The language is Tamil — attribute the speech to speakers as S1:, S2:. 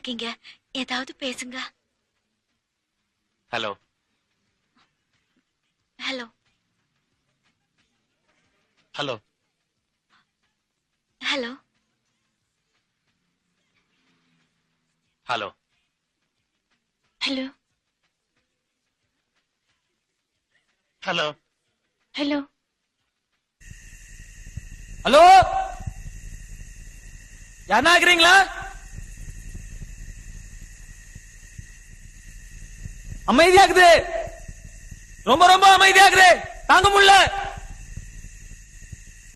S1: இருக்கீங்க, ஏதாவது பேசுங்க.
S2: Hello
S1: hello
S2: hello
S1: hello
S2: hello
S1: hello
S2: hello
S1: hello
S3: hello, யாருன்னா இருக்கிறீங்களா? அமைதியாக்குது, ரொம்ப ரொம்ப அமைதியாக்குது, தாங்க முடியல.